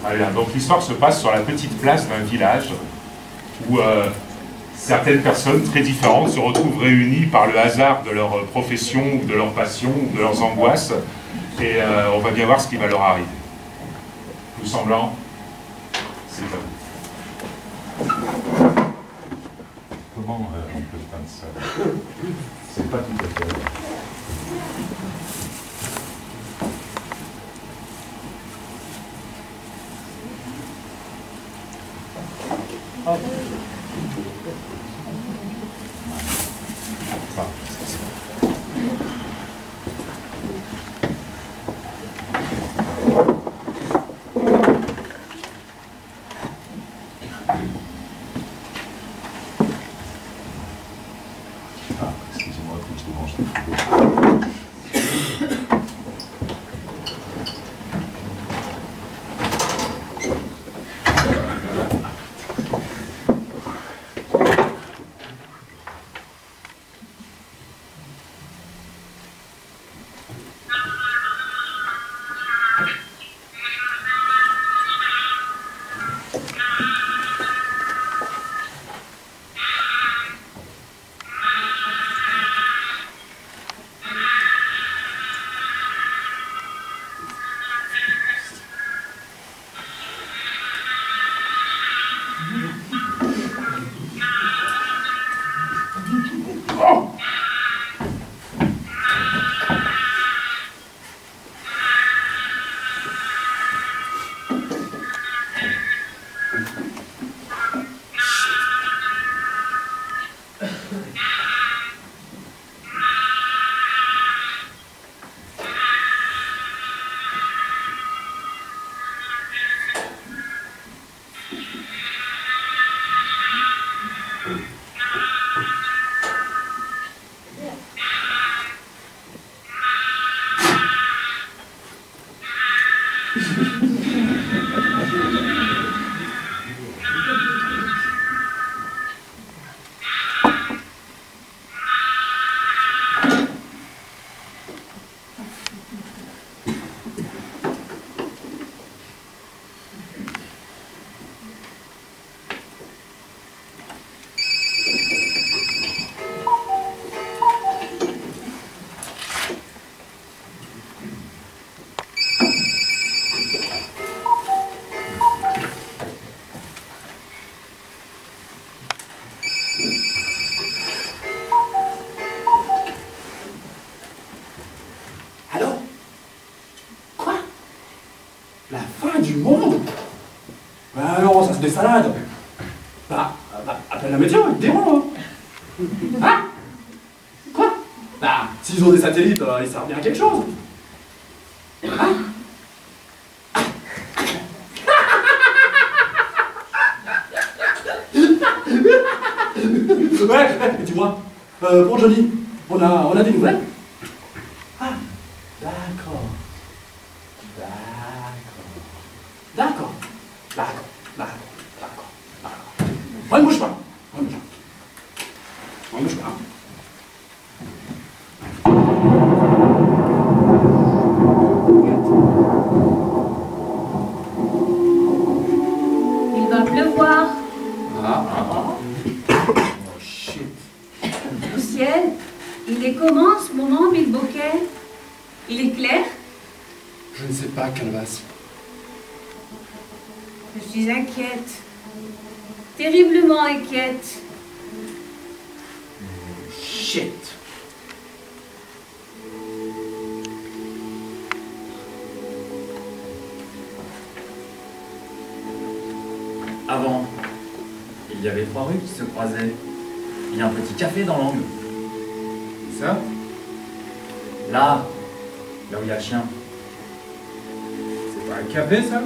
Voilà, donc l'histoire se passe sur la petite place d'un village où certaines personnes très différentes se retrouvent réunies par le hasard de leur profession, ou de leur passion, ou de leurs angoisses, et on va bien voir ce qui va leur arriver. Tout semblant, c'est à vous. Comment on peut peindre ça? C'est pas tout à fait. Hop. Excusez-moi, faut que je débranche le frigo. Des salades. Appelle un médecin, ils diront. Hein? Quoi? S'ils ont des satellites, ils servent bien à quelque chose. Hein? Ouais, dis-moi, pour Johnny, on a des nouvelles? Ah, d'accord. On ne bouge pas. On ne bouge pas. Il va pleuvoir. Oh shit. Le ciel, il est comment en ce moment, Bill Bokeh? Il est clair? Je ne sais pas, Calebasse. Je suis inquiète. Terriblement inquiète. Shit. Avant, il y avait 3 rues qui se croisaient. Il y a un petit café dans l'angle. Ça? Là où il y a le chien. C'est pas un café, ça?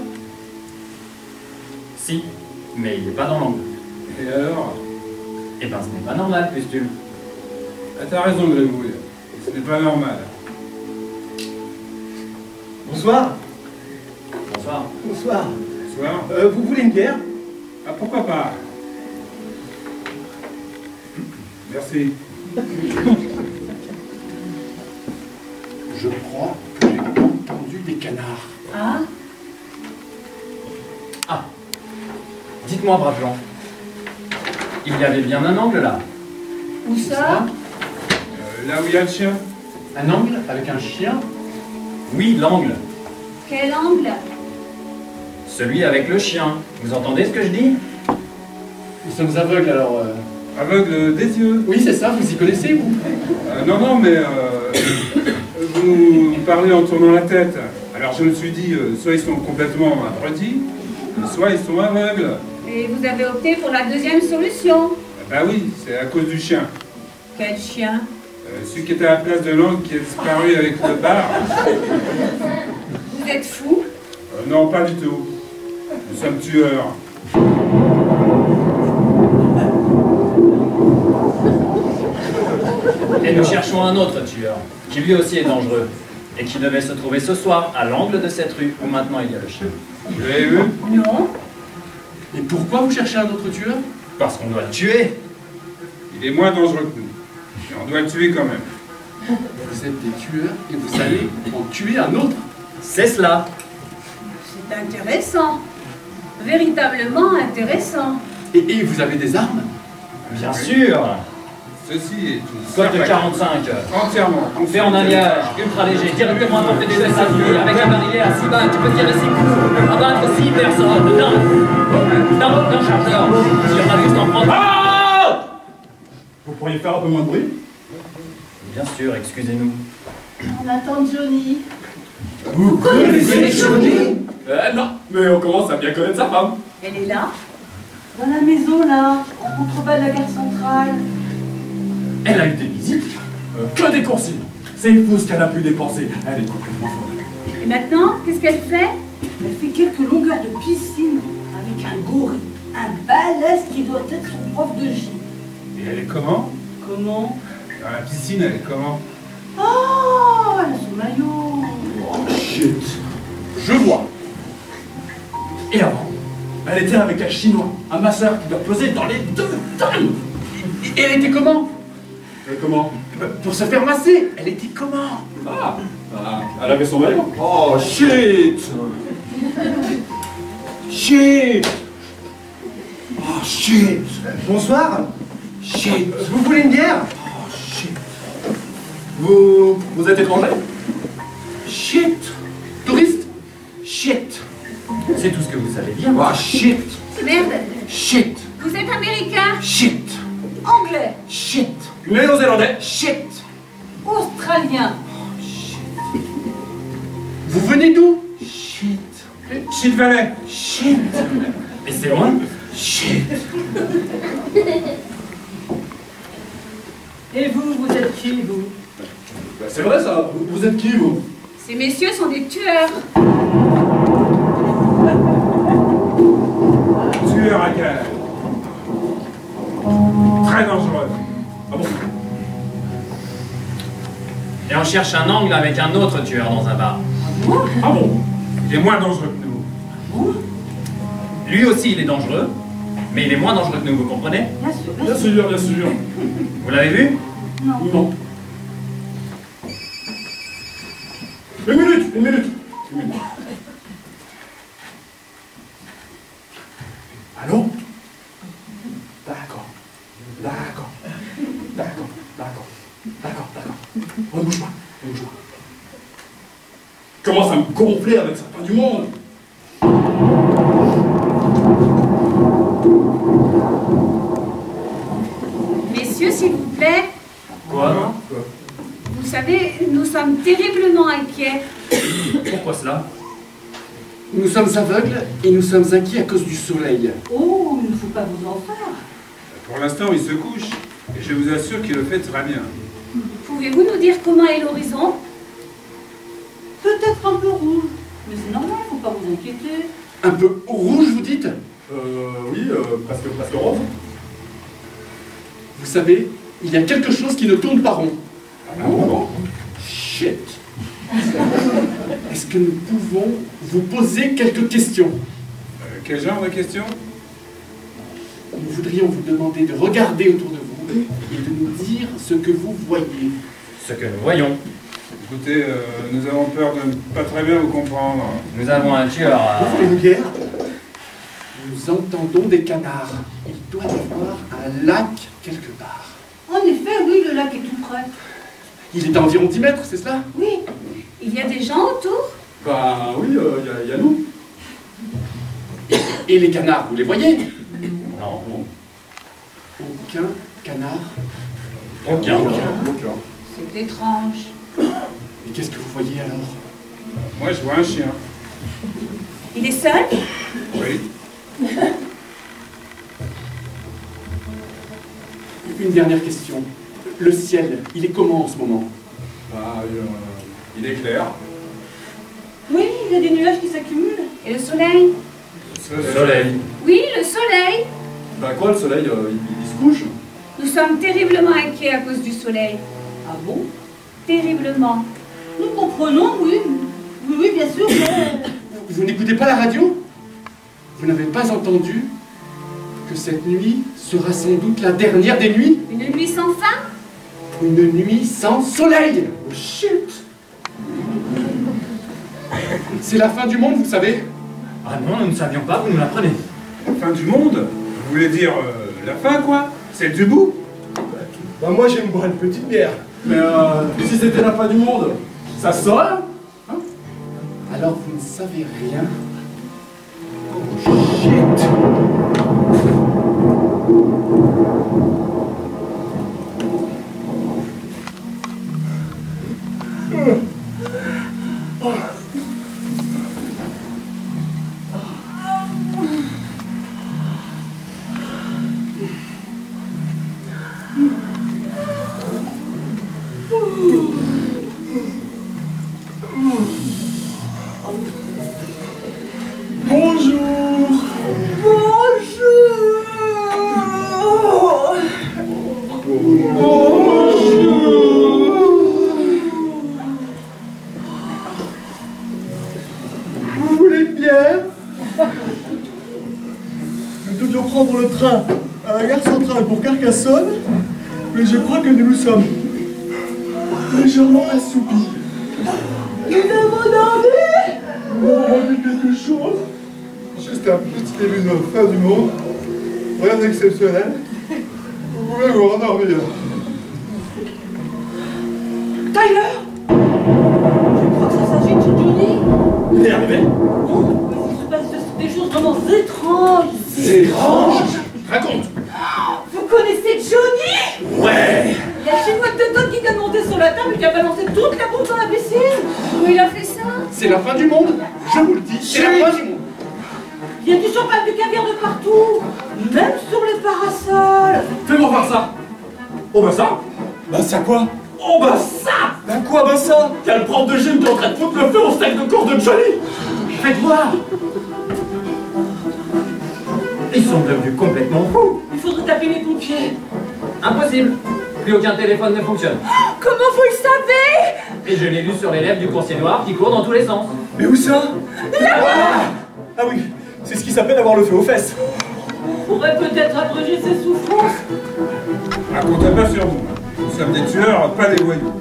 Si, mais il n'est pas dans l'angle. Et alors? Eh ben, ce n'est pas normal, Pustule. Ah, t'as raison, Grégouille. Ce n'est pas normal. Bonsoir. Bonsoir. Bonsoir. Bonsoir. Vous voulez une bière? Ah, pourquoi pas? Merci. Je crois que j'ai entendu des canards. Ah? Ah, dites-moi, braves gens, il y avait bien un angle là. Où ça? Là où il y a le chien. Un angle avec un chien? Oui, l'angle. Quel angle? Celui avec le chien. Vous entendez ce que je dis? Nous sommes aveugles alors. Aveugle des yeux. Oui, c'est ça, vous y connaissez, vous? Non, non, mais vous parlez en tournant la tête. Alors je me suis dit, soit ils sont complètement abrutis, soit ils sont aveugles. Et vous avez opté pour la deuxième solution. Bah oui, c'est à cause du chien. Quel chien? Celui qui était à la place de l'angle qui a disparu avec le bar. Vous êtes fou? Non, pas du tout. Nous sommes tueurs. Et nous cherchons un autre tueur, qui lui aussi est dangereux, et qui devait se trouver ce soir à l'angle de cette rue où maintenant il y a le chien. Vous l'avez vu? Non. Et pourquoi vous cherchez un autre tueur? Parce qu'on doit le tuer. Il est moins dangereux que nous. Et on doit le tuer quand même. Vous êtes des tueurs et vous allez en tuer un autre? C'est cela. C'est intéressant. Véritablement intéressant. Et vous avez des armes? Bien sûr. Ceci est une Code de serre 45. entièrement Fait en alliage, ultra léger, directement apporté des États-Unis, avec un barillet à 6 balles, tu peux tirer 6 coups, abattre 6 personnes, d'un chargeur. Il y aura juste en prendre. Ah! Vous pourriez faire un peu moins de bruit? Bien sûr, excusez-nous. On attend Johnny. Vous connaissez Johnny? Non, mais on commence à bien connaître sa femme. Elle est là? Dans la maison, là, en contrebas de la gare centrale. Elle a eu des visites, que des consignes. C'est fou ce qu'elle a pu dépenser. Elle est complètement folle. Et maintenant, qu'est-ce qu'elle fait? Elle fait quelques longueurs de piscine avec un gorille, un balèze qui doit être son prof de gym. Et elle est comment? Comment? Dans la piscine, elle est comment? Oh, elle a son maillot. Oh shit. Je vois. Et avant, elle était avec un chinois, un masseur qui doit peser dans les 2 tonnes. Et elle était comment? Comment? Pour se faire masser. Elle était comment? Elle avait son maillot. Oh shit. Shit. Oh shit. Bonsoir. Shit. Vous voulez une bière? Oh shit. Vous êtes étranger? Shit. Touriste? Shit. C'est tout ce que vous savez dire. Oh shit. Merde. Shit. Vous êtes américain? Shit. Anglais? Shit. Néo-zélandais? Shit. Australien. Vous venez d'où? Shit. Shit Valley. Shit. Et c'est loin? Shit. Et vous êtes qui, vous? C'est vrai ça. Vous êtes qui vous? Ces messieurs sont des tueurs. Tueur à gage. Très dangereux. Ah bon? Et on cherche un angle avec un autre tueur dans un bar. Ah bon? Il est moins dangereux que nous. Lui aussi, il est dangereux, mais il est moins dangereux que nous, vous comprenez? Bien sûr, Bien sûr, bien sûr. Vous l'avez vu? Non. Une minute. Allô? D'accord. On ne bouge pas. Commence à me gonfler avec sa fin du monde. Messieurs, s'il vous plaît, Quoi? vous savez, nous sommes terriblement inquiets. Pourquoi cela? Nous sommes aveugles et nous sommes inquiets à cause du soleil. Oh, il ne faut pas vous en faire. Pour l'instant, il se couche. Et je vous assure qu'il le fait très bien. Pouvez-vous nous dire comment est l'horizon? Peut-être un peu rouge. Mais c'est normal, il ne faut pas vous inquiéter. Un peu rouge, vous dites? Oui, presque rose. Vous savez, il y a quelque chose qui ne tourne pas rond. Ah bon? Shit. Est-ce que nous pouvons vous poser quelques questions? Quel genre de question? Nous voudrions vous demander de regarder autour de vous et de nous dire ce que vous voyez. Ce que nous voyons. Écoutez, nous avons peur de ne pas très bien vous comprendre. Nous avons un tueur à... Vous voulez une bière? Nous entendons des canards. Il doit y avoir un lac quelque part. En effet, oui, le lac est tout près. Il est d'environ 10 mètres, c'est cela? Oui. Il y a des gens autour? Bah oui, il y a nous. Et les canards, vous les voyez? Non. Aucun canard. Aucun. C'est étrange. Et qu'est-ce que vous voyez alors? Moi, je vois un chien. Il est seul? Oui. Une dernière question. Le ciel, il est comment en ce moment? Bah, il est clair. Oui, il y a des nuages qui s'accumulent. Et le soleil? Le soleil. Oui, le soleil. Bah quoi, le soleil, il se couche? Nous sommes terriblement inquiets à cause du soleil. Ah bon? Terriblement. Nous comprenons, oui. Oui, oui, bien sûr, mais... Vous n'écoutez pas la radio? Vous n'avez pas entendu que cette nuit sera sans doute la dernière des nuits? Une nuit sans fin? Une nuit sans soleil! Oh, chut! C'est la fin du monde, vous savez? Ah non, nous ne savions pas, vous nous l'apprenez. La fin du monde? Vous voulez dire la fin, quoi? Celle du bout? Bah moi, j'aime boire une petite bière. Mais si c'était la fin du monde, ça se saurait? Hein? Alors vous ne savez rien? Oh shit! Vous voulez une bière? Nous devions prendre le train à la gare centrale pour Carcassonne, mais je crois que nous nous sommes légèrement assoupis. Nous avons dormi! Nous avons vu quelque chose. Juste un petit début de fin du monde. Rien d'exceptionnel. Vous pouvez vous rendormir. Tyler! Je crois que ça s'agit de Johnny. Vous êtes arrivé? Non, mais il se passe des choses vraiment étranges. C'est étrange! Raconte! Vous connaissez Johnny? Ouais! Il y a Chinois de Todd qui vient de monter sur la table et qui a balancé toute la bouffe dans la piscine. Où il a fait ça? C'est la fin du monde! Je vous le dis, c'est la fin du monde! Il y a du champagne, du caviar de partout, même sur les parasols. Fais-moi voir ça! Oh bah ça! Bah ça quoi? Oh bah ça! Bah quoi bah ça? Y'a le prof de gym qui est en train de foutre le feu au steak de corps de Johnny! Faites voir! Ils sont devenus complètement fous. Il faudrait taper les pompiers. Impossible. Plus aucun téléphone ne fonctionne. Comment vous le savez? Et je l'ai lu sur les lèvres du coursier noir qui court dans tous les sens. Mais où ça? Ah oui, c'est ce qui s'appelle avoir le feu aux fesses. On pourrait peut-être abréger ses souffrances. Racontez pas sur nous. Nous sommes des tueurs, pas des voyous.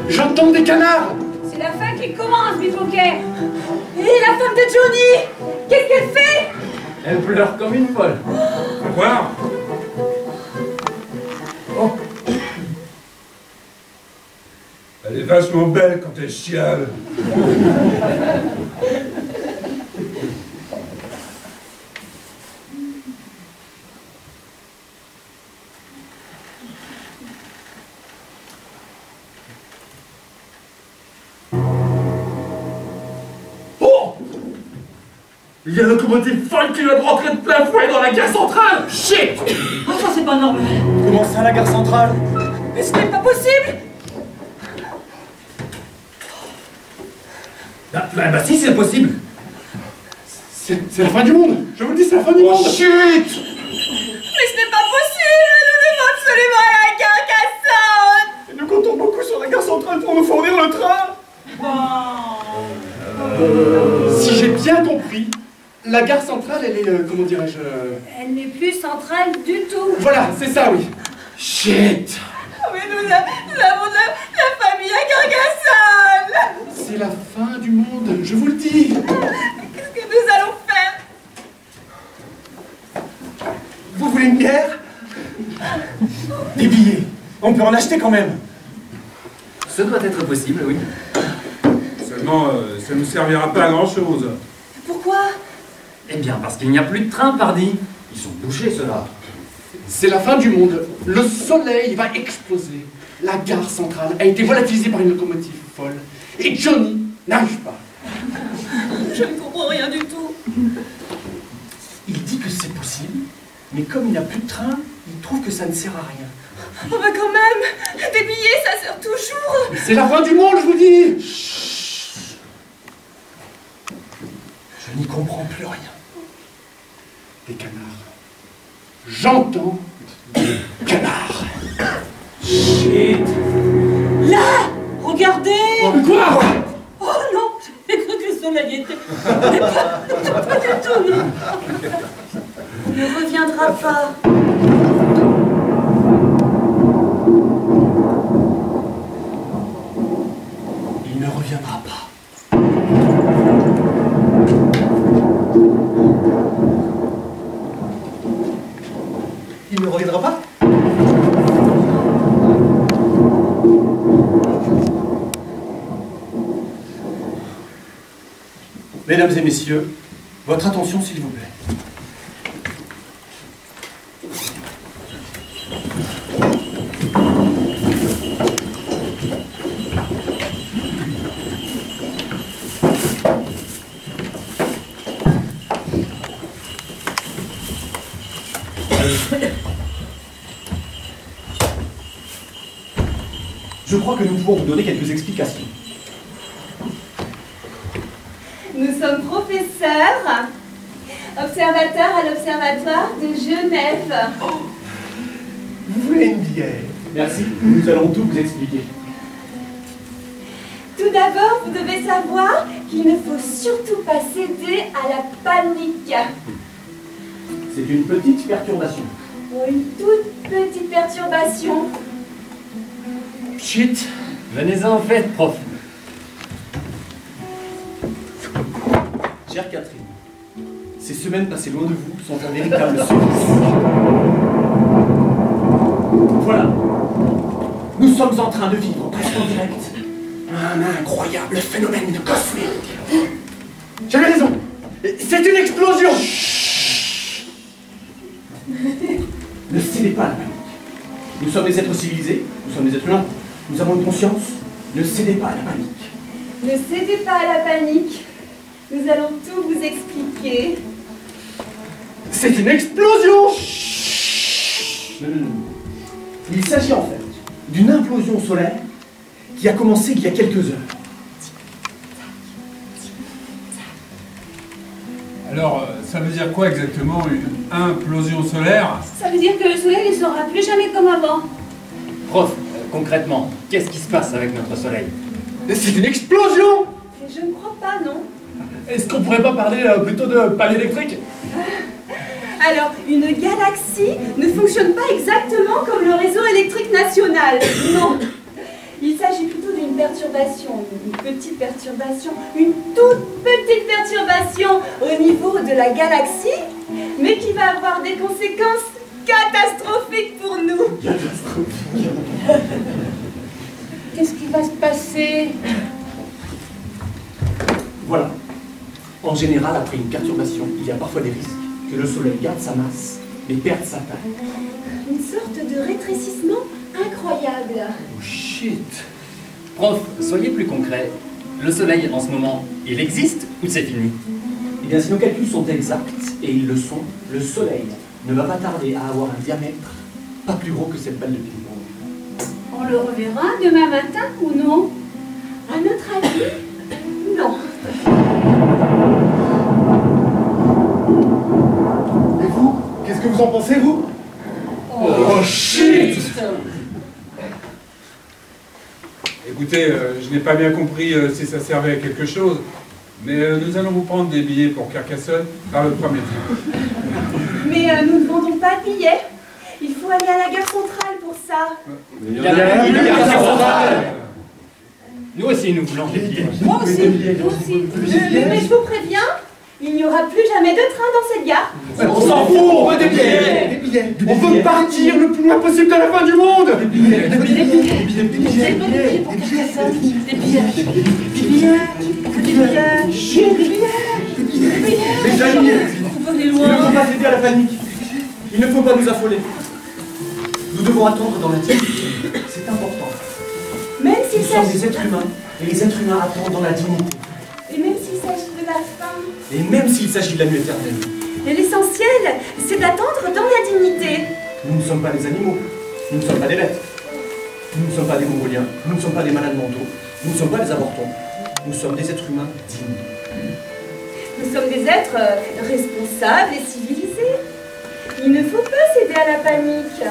J'entends des canards! C'est la fin qui commence, Bifoquet. Et la femme de Johnny? Qu'est-ce qu'elle fait? Elle pleure comme une folle. Faut voir. Oh, Elle est vachement belle quand elle chiale. Oh! Il y a la locomotive folle qui vient de rentrer de plein fouet dans la gare centrale! Shit! Ah, ça c'est pas normal. Comment ça la gare centrale? Mais ce n'est pas possible. bah si, c'est possible. C'est la fin du monde! Je vous le dis, c'est la fin du monde! Chut! Mais ce n'est pas possible. Nous devons absolument aller à Carcassonne. Et nous comptons beaucoup sur la gare centrale pour nous fournir le train. Si j'ai bien compris, la gare centrale, elle est, comment dirais-je... Elle n'est plus centrale du tout. Voilà, c'est ça, oui. Shit! Mais nous avons la famille à Carcassonne. C'est la fin du monde, je vous le dis! Qu'est-ce que nous allons faire? une bière? Des billets. On peut en acheter quand même. Ce doit être possible, oui. Seulement, ça ne nous servira pas à grand-chose. Pourquoi? Eh bien, parce qu'il n'y a plus de train, pardi. Ils sont bouchés, ceux-là. C'est la fin du monde. Le soleil va exploser. La gare centrale a été volatilisée par une locomotive folle. Et Johnny n'arrive pas. Je ne comprends rien du tout. Il dit que c'est possible, mais comme il n'a plus de train, il trouve que ça ne sert à rien. Oh bah quand même, des billets, ça sert toujours. C'est la fin du monde, je vous dis. Chut. Je n'y comprends plus rien. Des canards. J'entends des canards. Shit. Là, regardez. Quoi? Oh non, j'ai cru que le soleil était... Mais pas du tout, non. Il ne reviendra pas. Il ne reviendra pas. Il ne reviendra pas? Mesdames et messieurs, votre attention s'il vous plaît. Je crois que nous pouvons vous donner quelques explications. Nous sommes professeurs, observateurs à l'Observatoire de Genève. Vous voulez une bière? Merci, nous allons tout vous expliquer. Tout d'abord, vous devez savoir qu'il ne faut surtout pas céder à la panique. C'est une petite perturbation. Une toute petite perturbation. Chut! Venez-en, en fait, prof. Chère Catherine, ces semaines passées loin de vous sont un véritable supplice. Voilà. Nous sommes en train de vivre, presque en direct, un incroyable phénomène cosmique. J'avais raison. C'est une explosion. Chut. Ne cédez pas à la panique. Nous sommes des êtres civilisés, nous sommes des êtres humains, nous avons une conscience. Ne cédez pas à la panique. Ne cédez pas à la panique. Nous allons tout vous expliquer. C'est une explosion. Chut. Non. Il s'agit en fait d'une implosion solaire qui a commencé il y a quelques heures. Alors, ça veut dire quoi exactement, une implosion solaire? Ça veut dire que le soleil ne sera plus jamais comme avant. Prof, concrètement, qu'est-ce qui se passe avec notre soleil? C'est une explosion. Mais je ne crois pas, non. Est-ce qu'on pourrait pas parler plutôt de panne électrique? Alors, une galaxie ne fonctionne pas exactement comme le réseau électrique national. Non. Il s'agit plutôt d'une perturbation, une petite perturbation, une toute petite perturbation au niveau de la galaxie, mais qui va avoir des conséquences catastrophiques pour nous. Catastrophique. Qu'est-ce qui va se passer? Voilà. En général, après une perturbation, il y a parfois des risques que le Soleil garde sa masse, mais perde sa taille. Une sorte de rétrécissement incroyable. Oh shit. Prof, soyez plus concret. Le soleil, en ce moment, il existe ou c'est fini? Eh bien, si nos calculs sont exacts, et ils le sont, le Soleil ne va pas tarder à avoir un diamètre pas plus gros que cette balle de ping-pong. On le reverra demain matin ou non? À notre avis, non. Et vous? Qu'est-ce que vous en pensez, vous? Oh shit! Écoutez, je n'ai pas bien compris si ça servait à quelque chose, mais nous allons vous prendre des billets pour Carcassonne par le premier train. Mais nous ne vendons pas de billets. Il faut aller à la gare centrale pour ça. Il y a la gare centrale. Nous aussi, nous voulons des billets. Moi aussi. Mais je vous préviens, Il n'y aura plus jamais de train dans cette gare. On s'en fout, on veut des billets. Des billets. On veut partir le plus loin possible de la fin du monde. Des billets. Des billets. Des billets. Des billets pour Carcassonne. Des billets. Des billets. Des billets. Des billets. Les amis, il ne faut pas céder à la panique. Il ne faut pas nous affoler. Nous devons attendre dans la dignité. C'est important. Même s'il Nous sommes s'agit des êtres humains. Et les êtres humains attendent dans la dignité. Et même s'il s'agit de la fin. Et même s'il s'agit de la nuit éternelle. Et l'essentiel, c'est d'attendre dans la dignité. Nous ne sommes pas des animaux. Nous ne sommes pas des bêtes. Nous ne sommes pas des Mongoliens. Nous ne sommes pas des malades mentaux. Nous ne sommes pas des avortons. Nous sommes des êtres humains dignes. Nous sommes des êtres responsables et civilisés. Il ne faut pas céder à la panique.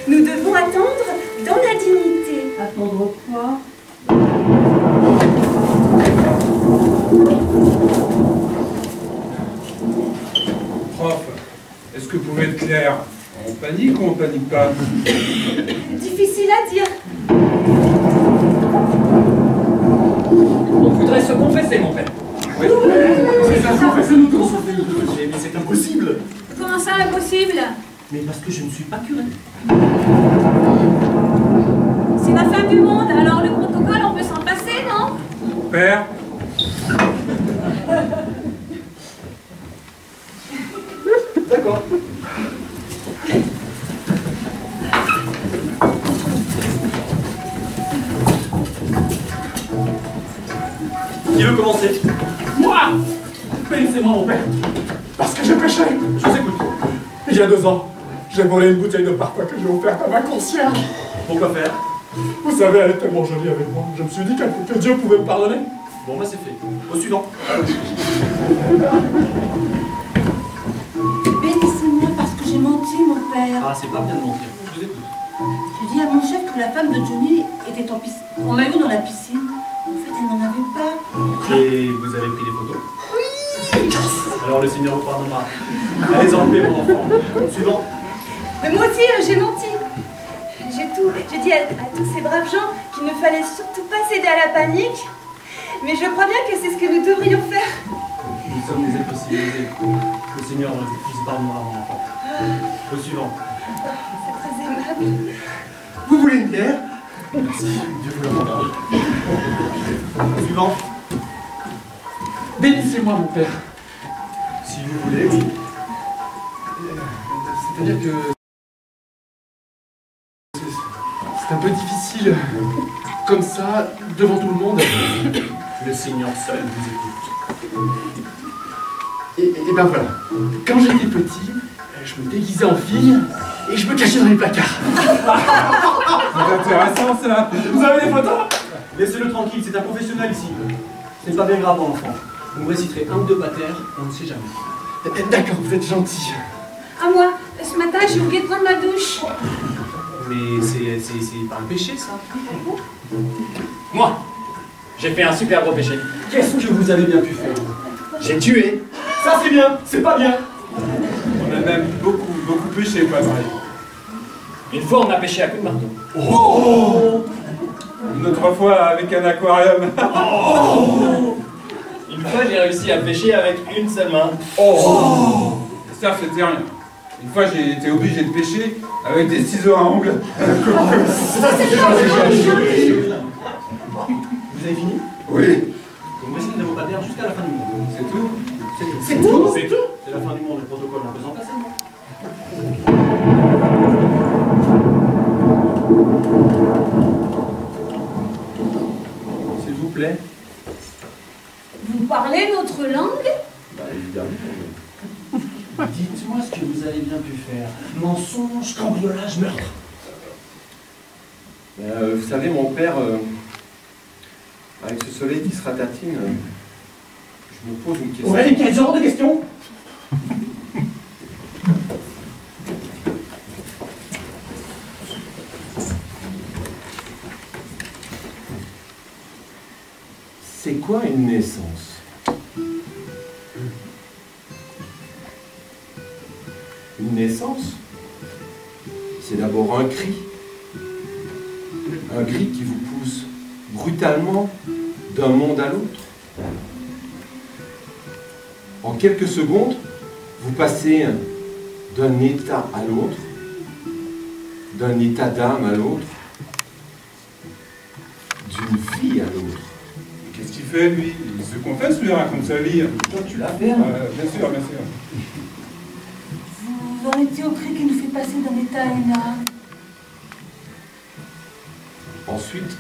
Nous devons attendre dans la dignité. Attendre quoi? Prof, est-ce que vous pouvez être clair? On panique ou on panique pas? Difficile à dire. On voudrait se confesser, mon père. Oui. C'est ça, confessez-nous tous. Mais c'est impossible. Comment ça, impossible? Mais parce que je ne suis pas curé. C'est la fin du monde, alors le protocole, on peut s'en passer, non? Père? D'accord. Qui veut commencer? Moi! Bénissez-moi, mon père. Parce que j'ai péché. Je vous écoute. Il y a 2 ans, j'ai volé une bouteille de parfum que j'ai offerte à ma concierge. Pourquoi faire? Vous savez, elle est tellement jolie avec moi. Je me suis dit que Dieu pouvait me pardonner. Bon, bah c'est fait. Au suivant. Bénissez-moi parce que j'ai menti, mon père. Ah, c'est pas bien de mentir. Je vous écoute. J'ai dit à mon chef que la femme de Johnny était en maillot dans la piscine. En fait, elle n'en avait pas. Et vous avez pris des photos? Oui. Alors le Seigneur vous pardonnera. Allez en paix, mon enfant. Suivant. Mais moi aussi, j'ai menti. J'ai dit à tous ces braves gens qu'il ne fallait surtout pas céder à la panique. Mais je crois bien que c'est ce que nous devrions faire. Nous sommes des êtres civilisés. Le Seigneur vous pardonnera, mon enfant. Au suivant. C'est très aimable. Vous voulez une bière? Merci. Dieu vous le rendra. Suivant. Bénissez-moi, mon père. Si vous voulez, oui. C'est-à-dire que... c'est un peu difficile, comme ça, devant tout le monde. Le Seigneur seul vous écoute. Et ben voilà. Quand j'étais petit, je me déguisais en fille et je me cachais dans les placards. C'est intéressant ça. Vous avez des photos? Laissez-le tranquille, c'est un professionnel ici. Ce n'est pas bien grave, mon enfant. Vous me réciterez un ou deux patères, on ne sait jamais. D'accord, vous êtes gentil. À moi, ce matin, j'ai oublié de prendre ma douche. Mais c'est pas un péché, ça. Moi, j'ai fait un super gros péché. Qu'est-ce que vous avez bien pu faire? J'ai tué. Ça c'est bien, c'est pas bien. On a même beaucoup péché, pas vrai. Une fois, on a pêché à coups de marteau. Oh, une autre fois avec un aquarium. Une fois, j'ai réussi à pêcher avec une seule main. Oh, ça c'était rien. Une fois j'ai été obligé de pêcher avec des ciseaux à ongles. Vous avez fini? Oui, Vous me récitez vos patères jusqu'à la fin du monde. c'est tout. C'est tout. C'est tout? C'est tout. C'est la fin du monde, le protocole n'a besoin pas seulement. S'il vous plaît. Vous parlez notre langue? Bah évidemment. Dites-moi ce que vous avez bien pu faire. Mensonge, cambriolage, meurtre. Vous savez, mon père, avec ce soleil qui se ratatine, je me pose une question. Ouais, quel genre de question? C'est quoi une naissance? Une naissance, c'est d'abord un cri. Un cri qui vous pousse brutalement d'un monde à l'autre. En quelques secondes, vous passez d'un état à l'autre, d'un état d'âme à l'autre, d'une vie à l'autre. Qu'est-ce qu'il fait, lui? Il se confesse ou il raconte sa vie? Toi, tu l'as fait, hein? Bien sûr, bien sûr. Vous en étiez au cri qui nous fait passer d'un état à une âme. Ensuite,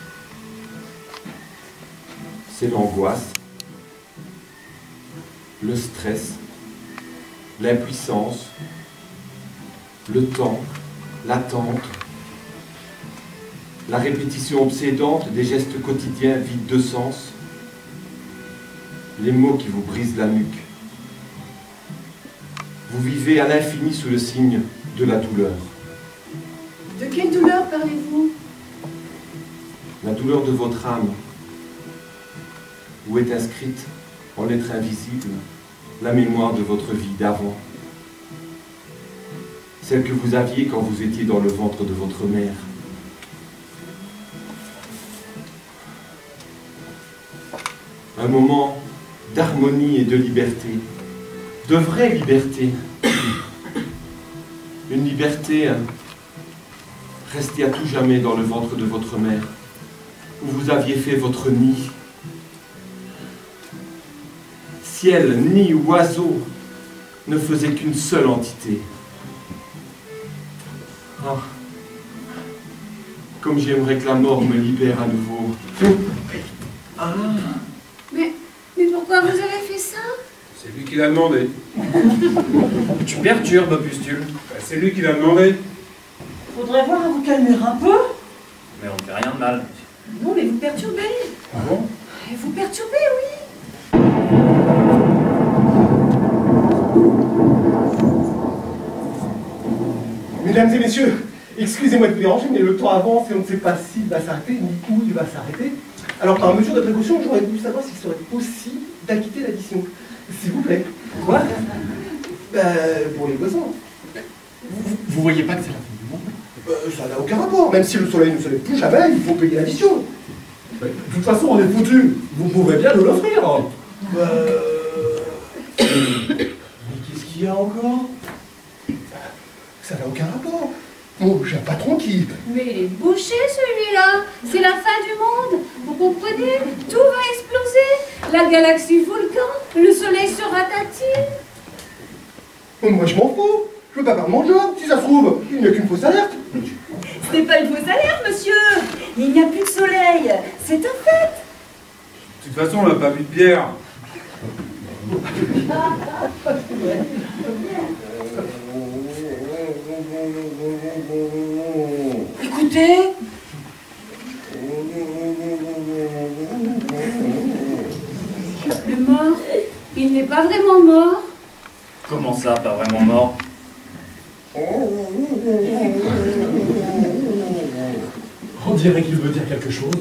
c'est l'angoisse, le stress, l'impuissance, le temps, l'attente, la répétition obsédante des gestes quotidiens vides de sens, les mots qui vous brisent la nuque. Vous vivez à l'infini sous le signe de la douleur. De quelle douleur parlez-vous? La douleur de votre âme, où est inscrite, en lettres invisibles, la mémoire de votre vie d'avant. Celle que vous aviez quand vous étiez dans le ventre de votre mère. Un moment d'harmonie et de liberté, de vraie liberté. Une liberté restée à tout jamais dans le ventre de votre mère, où vous aviez fait votre nid. Ciel, nid ou oiseau ne faisait qu'une seule entité. Ah, comme j'aimerais que la mort me libère à nouveau. Ah. Mais pourquoi vous avez fait ça? C'est lui qui l'a demandé. Tu perturbes, Pustule. Ben, c'est lui qui l'a demandé. Faudrait voir à vous calmer un peu. Mais on ne fait rien de mal. Non, mais vous perturbez. Ah bon? Et vous perturbez, oui. Mesdames et messieurs, excusez-moi de vous déranger, mais le temps avance et on ne sait pas s'il va s'arrêter ni où il va s'arrêter. Alors, par mesure de précaution, j'aurais voulu savoir s'il serait possible d'acquitter l'addition. S'il vous plaît. Quoi? Pour les boissons. Vous voyez pas que c'est la fin du monde? Ça n'a aucun rapport. Même si le soleil ne se lève plus jamais, il faut payer l'addition. De toute façon, on est foutu. Vous pourrez bien nous l'offrir. Mais qu'est-ce qu'il y a encore? Ça n'a aucun rapport. Bon, j'ai un patron qui... Mais il est bouché, celui-là. C'est la fin du monde. Vous comprenez? Tout va exploser. La galaxie volcan, le soleil sera tatine. Moi, je m'en fous. Je veux pas perdre mon job. Si ça se trouve, il n'y a qu'une fausse alerte. Ce n'est pas une fausse alerte, monsieur. Il n'y a plus de soleil. C'est un fait. De toute façon, on n'a pas bu de bière. Écoutez. Le mort, il n'est pas vraiment mort. Comment ça, pas vraiment mort? On dirait qu'il veut dire quelque chose.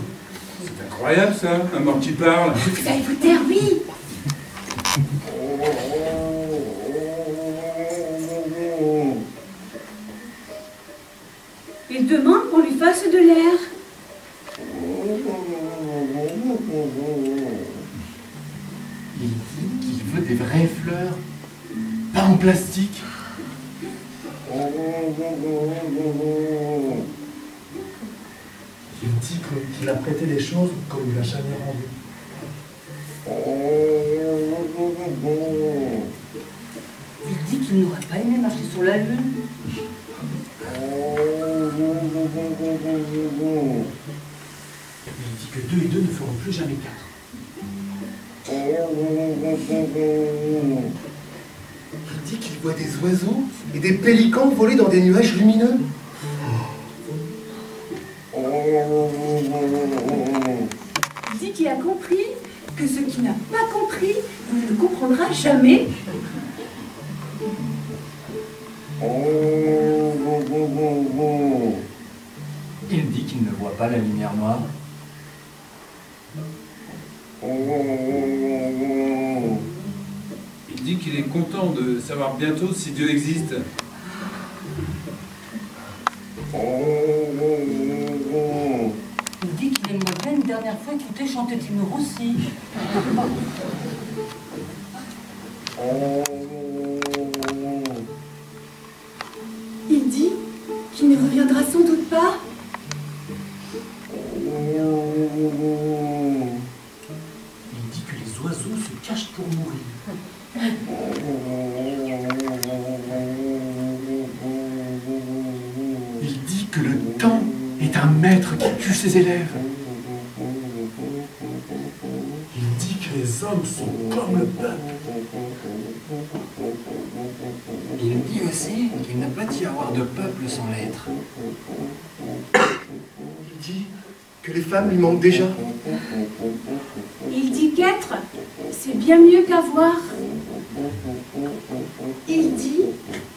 C'est incroyable, ça, un mort qui parle. Vous allez vous taire, oui. Il demande qu'on lui fasse de l'air. Il dit qu'il veut des vraies fleurs, pas en plastique. Il dit qu'il a prêté des choses qu'on ne lui a jamais rendues. Il dit qu'il n'aurait pas aimé marcher sur la lune. Il dit que 2 et 2 ne feront plus jamais 4. Il dit qu'il voit des oiseaux et des pélicans voler dans des nuages lumineux. Il dit qu'il a compris que ce qui n'a pas compris ne le comprendra jamais. Il dit qu'il ne voit pas la lumière noire. Il dit qu'il est content de savoir bientôt si Dieu existe. Il dit qu'il aimerait bien une dernière fois écouter chanter Timo Rossi. Il dit qu'il ne reviendra sans doute pas. Il dit que les oiseaux se cachent pour mourir. Il dit que le temps est un maître qui tue ses élèves. Il dit que les hommes sont comme le peuple. Il dit aussi qu'il ne peut y avoir de peuple sans l'être. Il dit que les femmes lui manquent déjà. Il dit qu'être, c'est bien mieux qu'avoir. Il dit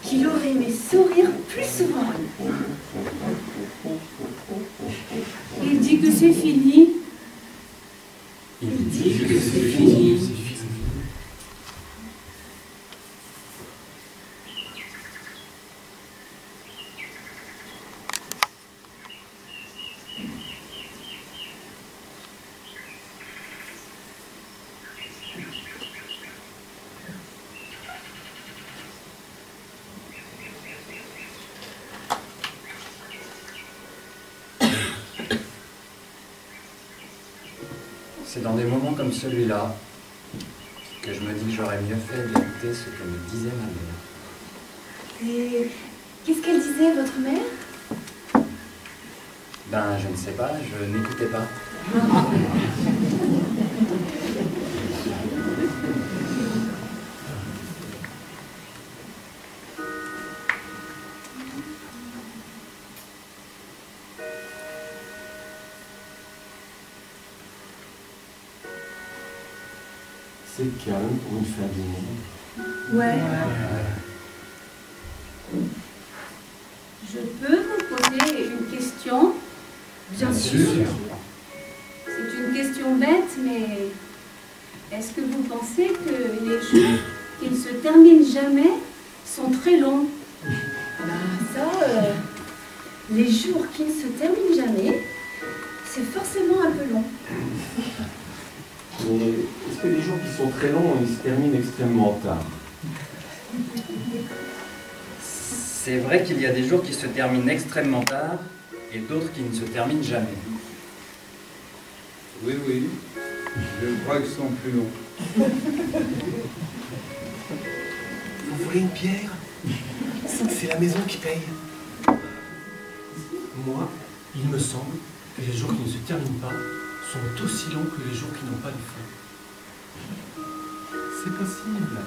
qu'il aurait aimé sourire plus souvent. Il dit que c'est fini. Il dit que c'est fini. C'est dans des moments comme celui-là que je me dis que j'aurais mieux fait d'écouter ce que me disait ma mère. Et qu'est-ce qu'elle disait, votre mère? Ben, je ne sais pas, je n'écoutais pas. C'est calme pour une fin du monde. Ouais. Je peux vous poser une question? Bien sûr. C'est une question bête, mais est-ce que vous pensez que les jours qui ne se terminent jamais sont très longs? Les jours qui ne se terminent jamais, c'est forcément un peu long. Mais est-ce que les jours qui sont très longs, ils se terminent extrêmement tard? C'est vrai qu'il y a des jours qui se terminent extrêmement tard et d'autres qui ne se terminent jamais. Oui, oui. Je crois qu'ils sont plus longs. Vous voulez une bière? C'est la maison qui paye. Moi, il me semble que les jours qui ne se terminent pas sont aussi longs que les jours qui n'ont pas de fin. C'est possible.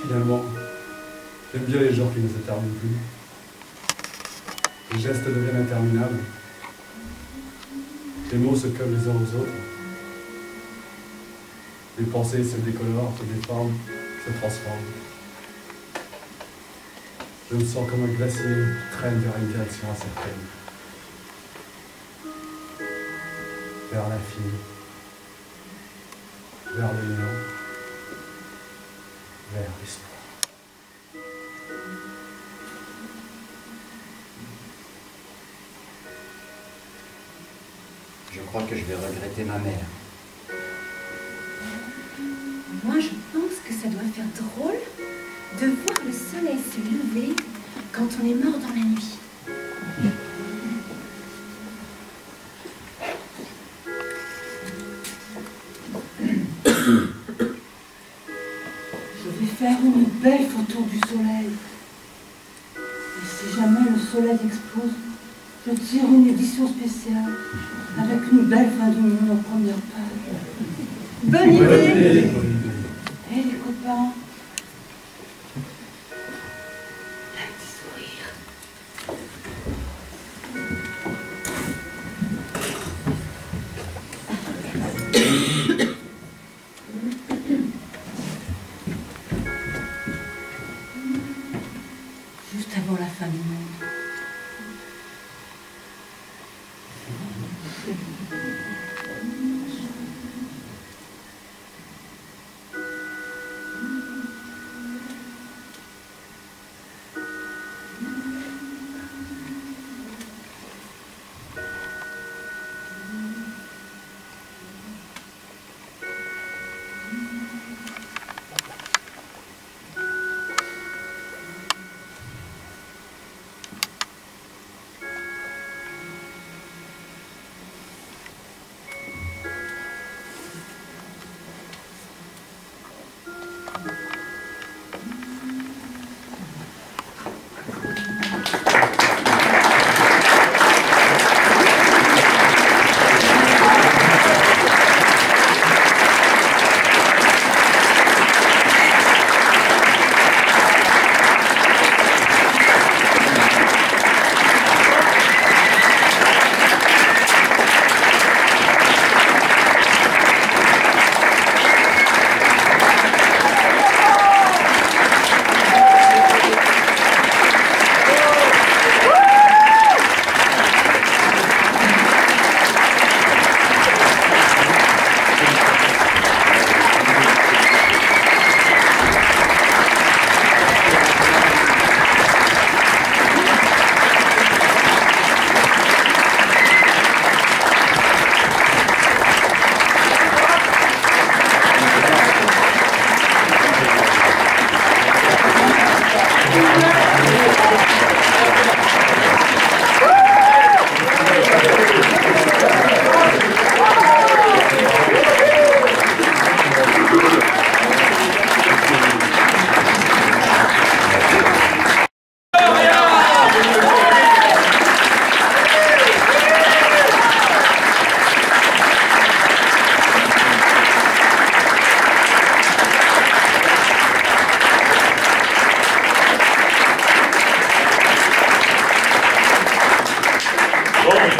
Finalement, j'aime bien les jours qui ne se terminent plus. Les gestes deviennent interminables. Les mots se collent les uns aux autres. Les pensées se décolorent, se déforment, se transforment. Je me sens comme un glacier qui traîne vers une direction incertaine. Vers l'infini. Vers le néant. Vers l'espoir. Je crois que je vais regretter ma mère. Moi, je pense que ça doit faire drôle de voir le soleil se lever quand on est mort dans la nuit. Je vais faire une belle photo du soleil. Et si jamais le soleil explose, je tire une édition spéciale avec une belle fin du monde en première page. Bonne idée! Hé les copains, un petit sourire. Juste avant la fin du monde.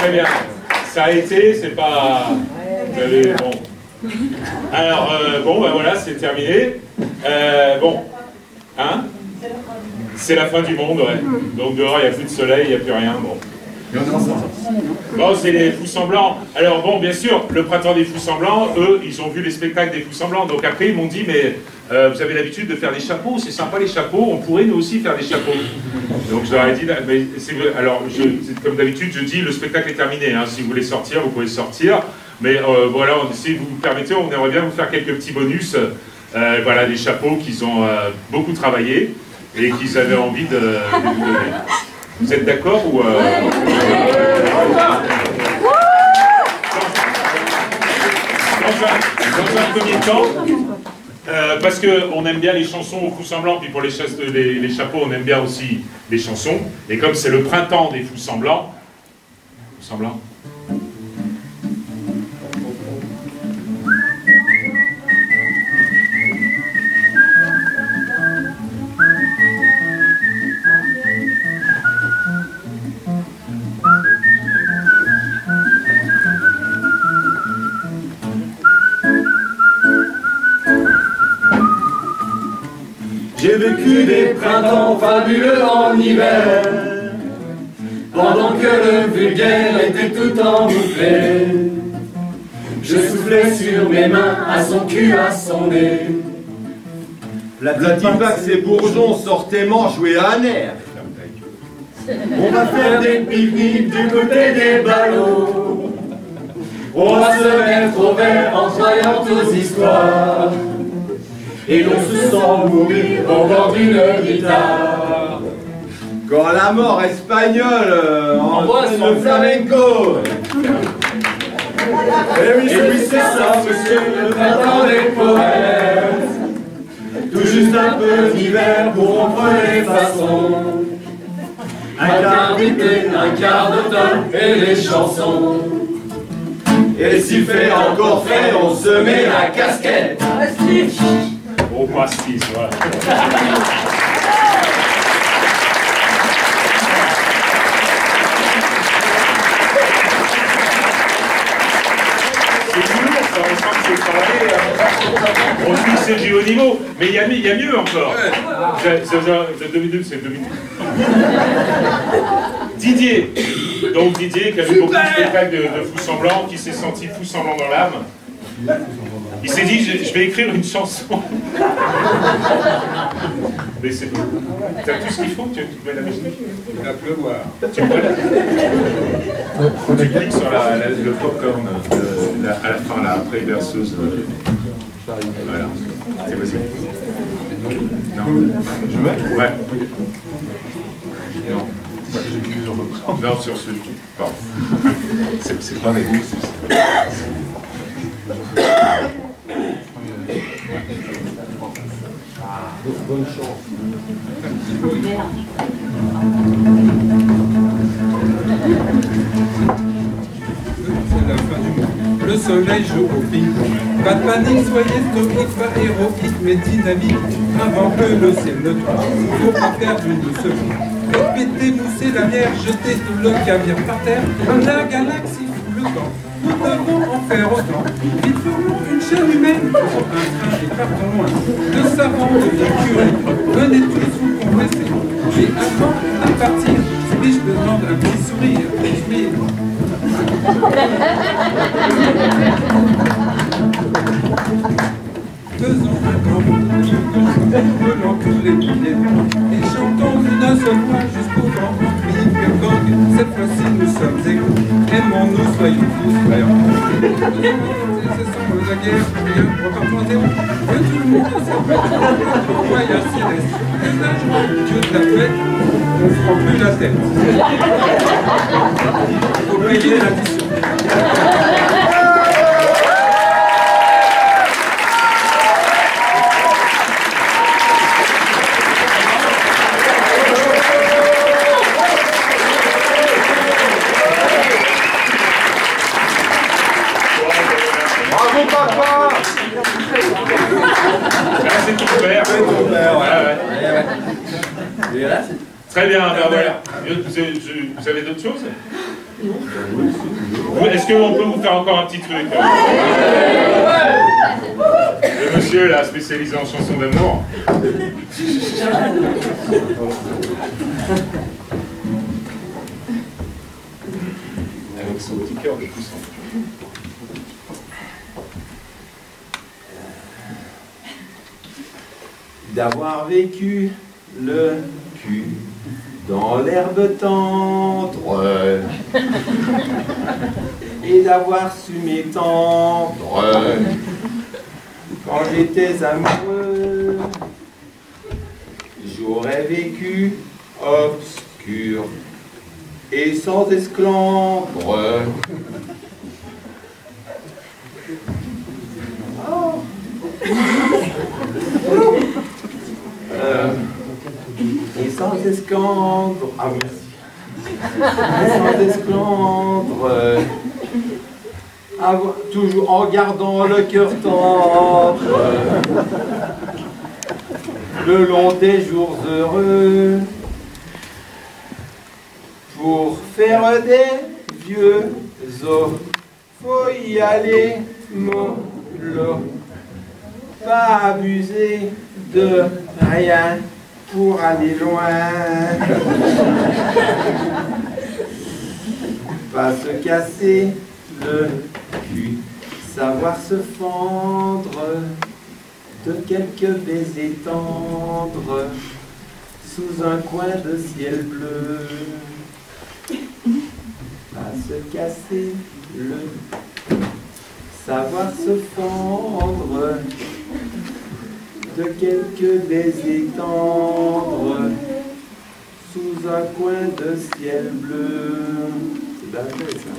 très bien. Ça a été, c'est pas... Vous avez... Bon. Alors, bon, ben voilà, c'est terminé. Bon. Hein? C'est la fin du monde, ouais. Donc dehors, il n'y a plus de soleil, il n'y a plus rien, bon. Bon, c'est les Fous Semblants. Alors bon, bien sûr, le printemps des Fous Semblants, eux, ils ont vu les spectacles des Fous Semblants. Donc après, ils m'ont dit, mais vous avez l'habitude de faire des chapeaux, c'est sympa les chapeaux, on pourrait nous aussi faire des chapeaux. Donc je leur ai dit, mais alors, comme d'habitude, je dis, le spectacle est terminé. Hein. Si vous voulez sortir, vous pouvez sortir. Mais voilà, si vous me permettez, on aimerait bien vous faire quelques petits bonus. Voilà, des chapeaux qu'ils ont beaucoup travaillé et qu'ils avaient envie de vous donner. Vous êtes d'accord ou dans un premier temps, parce qu'on aime bien les chansons aux Fous Semblants, puis pour les chapeaux, on aime bien aussi les chansons. Et comme c'est le printemps des Fous Semblants, J'ai vécu des printemps fabuleux en hiver, pendant que le vulgaire était tout engouffré. Je soufflais sur mes mains, à son cul, à son nez. Platipax et Bourgeon sortaient jouer à nerf. On va faire des pique-niques du côté des ballots. On va se mettre au vert en croyant aux histoires. Et l'on se sent mourir au bord d'une guitare. Quand la mort espagnole envoie son flamenco. Et oui, c'est ça, monsieur, le printemps des poètes. Tout juste un peu d'hiver pour rompre les façons. Un quart d'été, un quart d'automne et les chansons. Et s'il fait encore frais, on se met la casquette. Au pastis, voilà. C'est lourd, ça ressemble que c'est travaillé. On se dit que c'est du haut niveau, mais il y a mieux encore. C'est 2002, c'est 2002. Didier. Donc Didier, qui a vu beaucoup de spectacles de Fous Semblants, qui s'est senti fou semblant dans l'âme. Il s'est dit, je vais écrire une chanson. Mais t'as tout ce qu'il faut, tu mets la musique. Il va pleuvoir. Tu cliques sur le popcorn à la fin, là, après berceuse. Voilà. C'est possible. Non. Je mets? Ouais. Non. Non, sur celui. Pardon. C'est pas avec vous. Bonne chance. C'est la fin du monde. Le soleil joue au ping-pong. Pas de panique, soyez stoïque, pas héroïque, mais dynamique. Avant que le ciel ne tombe, faut pas perdre une seconde. Répétez, mousser la bière, jetez tout le caviar par terre. La galaxie fout le camp. Nous devons en faire autant. Il faut une chaîne humaine pour un train et partons loin. Le savant devient curé. Venez tous vous compresser. Mais avant de partir, je demande un petit sourire. Faisons un grand volant tous les billets et chantons d'une seule voix jusqu'au vent. Bing, cette fois-ci nous sommes égaux. Aimons-nous, soyons tous frères. C'est sans la guerre, rien, repartons à zéro. Que tout le monde s'appelle, voyage céleste. Dieu de la fête, on ne prend plus la tête. Faut payer l'addition. Bravo papa! C'est ton père. C'est ton père, ouais. Très bien, ben voilà. Vous avez d'autres choses? Est-ce qu'on peut vous faire encore un petit truc? Le monsieur là, spécialisé en chansons d'amour. Avec son petit cœur de puissant. D'avoir vécu le cul dans l'herbe tendre et d'avoir su m'étendre quand j'étais amoureux. J'aurais vécu obscur et sans esclandre. Et sans esclandre, ah merci, sans esclandre, toujours en gardant le cœur tendre, le long des jours heureux, pour faire des vieux os, faut y aller mollo, pas abuser de rien pour aller loin. Pas se casser le cul, savoir se fendre de quelques baisers tendres sous un coin de ciel bleu. Pas se casser le cul, savoir se fendre de quelques baisers tendres sous un coin de ciel bleu. C'est bien fait, ça.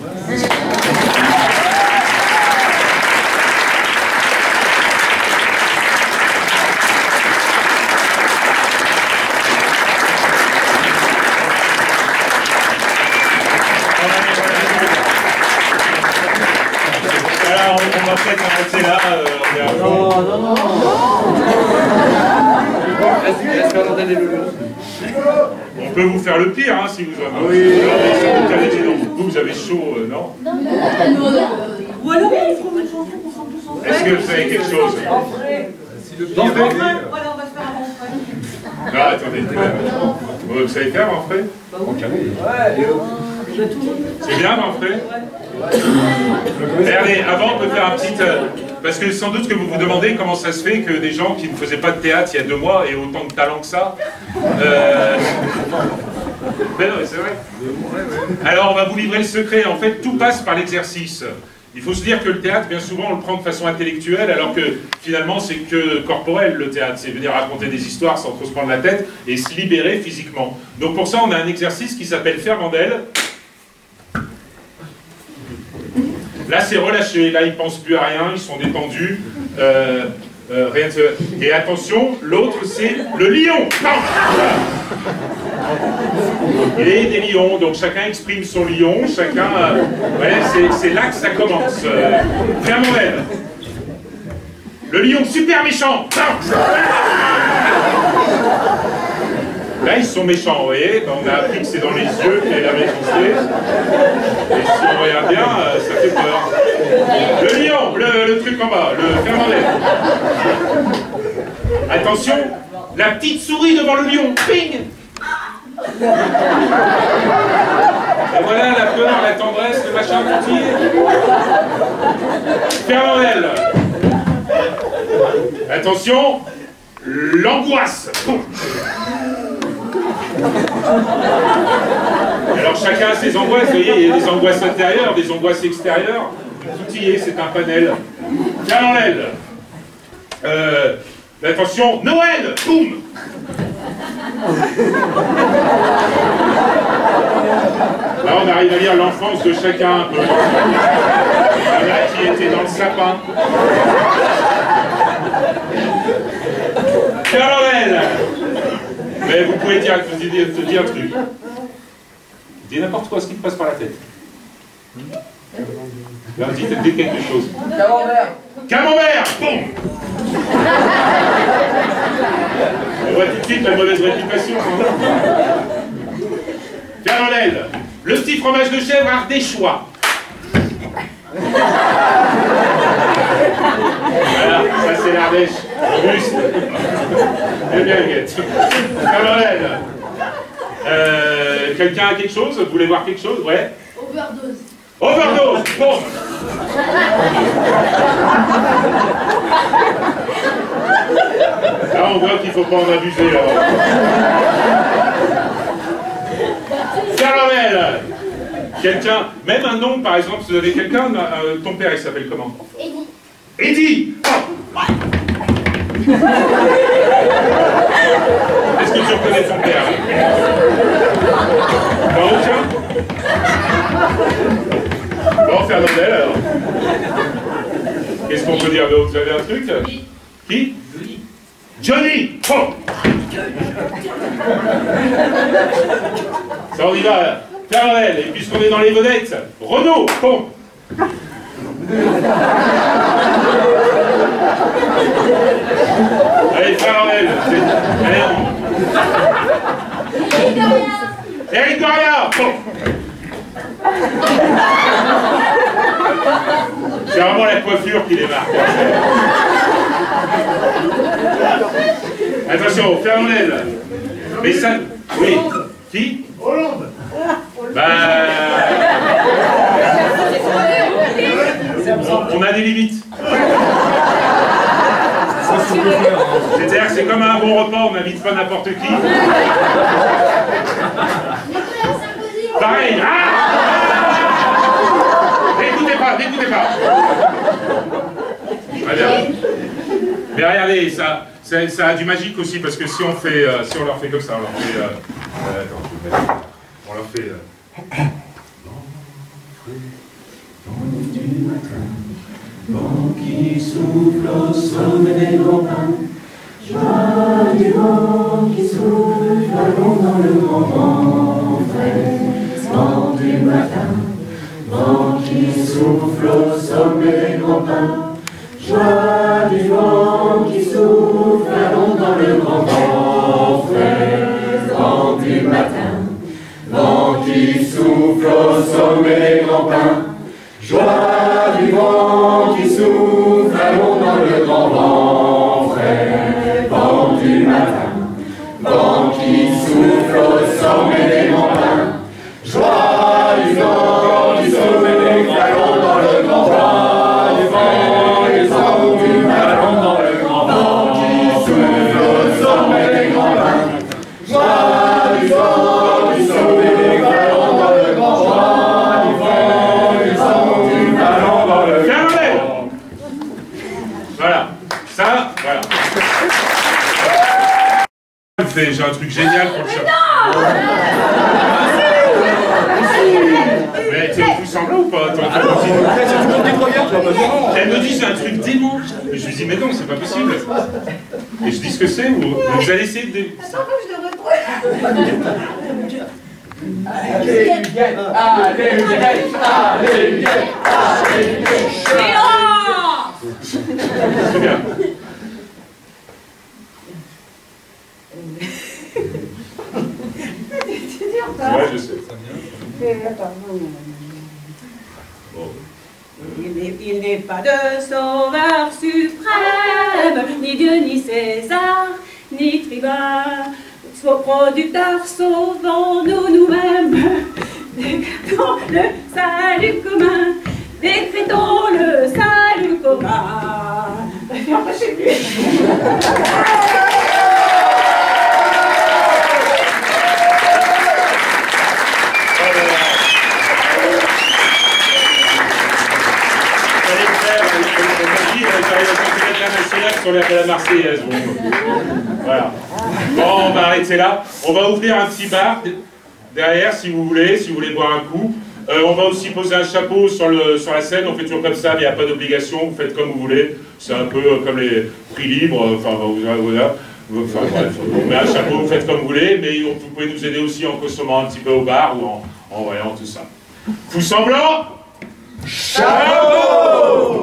Alors, on va peut-être arrêter là. Non. On peut vous faire le pire, hein, si vous avez. Oui. Vous avez chaud, non? Ou alors il faut une chanson qu'on chante tous ensemble. Est-ce que vous savez quelque chose? Si le pire est Voilà, on va se faire un bon. Non, attendez. Vous savez faire, Manfred? C'est bien, Manfred? Regardez, avant, on peut faire un petit... parce que sans doute que vous vous demandez comment ça se fait que des gens qui ne faisaient pas de théâtre il y a 2 mois aient autant de talent que ça. Mais non, c'est vrai. Alors, on va vous livrer le secret. En fait, tout passe par l'exercice. Il faut se dire que le théâtre, bien souvent, on le prend de façon intellectuelle, alors que finalement, c'est que corporel, le théâtre. C'est venir raconter des histoires sans trop se prendre la tête et se libérer physiquement. Donc pour ça, on a un exercice qui s'appelle faire Mandel. Là, c'est relâché. Là, ils ne pensent plus à rien, ils sont détendus. Rien de... Et attention, l'autre, c'est le lion. Et des lions, donc chacun exprime son lion, chacun... c'est là que ça commence. Faire Mandel. Le lion super méchant. Là, ils sont méchants, vous voyez. On a appris que c'est dans les yeux qu'il y a la méchanceté. Et si on regarde bien, ça fait peur. Le lion, le truc en bas, le Fernandel. Attention, la petite souris devant le lion. Ping. Et voilà la peur, la tendresse, le machin petit. Fernandel. Attention, l'angoisse. Alors chacun a ses angoisses, vous voyez, il y a des angoisses intérieures, des angoisses extérieures. Tout y est, c'est un panel. Calandel. Attention, Noël. Boum. Là, on arrive à lire l'enfance de chacun un peu. Il y en a qui étaient dans le sapin. Calandel. Mais vous pouvez dire un truc. Dis n'importe quoi, ce qui te passe par la tête. Là, dites quelque chose. Camembert. Camembert. Bon. On voit tout de suite la mauvaise réputation. Calandel. Le petit fromage de chèvre ardéchois. Voilà, ça c'est l'Ardèche. Auguste. Eh bien, Huguette. Caroline. Quelqu'un a quelque chose? Vous voulez voir quelque chose? Ouais. Overdose. Overdose. Bon. Là, on voit qu'il ne faut pas en abuser. Caramel. Quelqu'un, même un nom, par exemple, si vous avez quelqu'un, ton père, il s'appelle comment? Eddie. Eddie. Oh. Est-ce que tu reconnais ton père? Non, aucun? Bon, Fernandel, alors. Qu'est-ce qu'on peut dire d'autre? Vous avez un truc? Qui? Johnny. Oh. Ça, on y va, là. Caramel, et puisqu'on est dans les vedettes, Renaud. Bon. Allez, Caramel. Allez, Eric Doria. Bon. C'est vraiment la coiffure qui démarque. Attention, Fernandel. Mais ça... Oui. Qui? Hollande. Bah... On a des limites. C'est-à-dire que c'est comme un bon repas, on n'invite pas n'importe qui. Pareil. N'écoutez pas, n'écoutez pas. Très bien. Mais regardez, ça a du magique aussi, parce que si on fait, si on leur fait comme ça, on leur fait... attends, on leur fait... Vent qui souffle au sommet des grands pins, joie du vent qui souffle allons dans le grand vent frais. Vent du matin, vent qui souffle au sommet des grands pins, joie du vent qui souffle allons dans le grand vent frais. Vent du matin, vent qui souffle au sommet des grands pins, joie du vent qui souffle, allons dans le grand vent frais. Vent du matin, vent qui souffle au sommet des grands pins, joie du vent qui souffle, allons dans le grand vent frais. Vent du matin, dans le grand vent qui souffle au sommet des grands pins, joie du vent qui souffle, allons dans le grand vent. Voilà, ça, voilà. J'ai un truc génial pour le chat. Mais tu fous semblant ou pas? Elle me dit c'est un truc dément. Et je lui dis mais non, c'est pas possible. Et je dis ce que c'est ou vous allez essayer de... Attends que je le retrouve. Allez, Huguette! Allez, Huguette! Allez, Huguette! Allez, Huguette! Très bien. Ouais, je sais. Bon. Il n'est pas de sauveur suprême, ni Dieu, ni César, ni tribun. Producteurs, sauvons-nous nous-mêmes. Décrétons le salut commun. Décrétons le salut commun. Empêchez lui. Sur l'air de la Marseillaise. Voilà. Bon, on va arrêter là. On va ouvrir un petit bar derrière si vous voulez boire un coup. On va aussi poser un chapeau sur la scène. On fait toujours comme ça, mais il n'y a pas d'obligation. Vous faites comme vous voulez. C'est un peu comme les prix libres. Enfin, voilà. Enfin, bref, on met un chapeau, vous faites comme vous voulez, mais vous pouvez nous aider aussi en consommant un petit peu au bar ou en voyant tout ça. Tout semblant? Chapeau!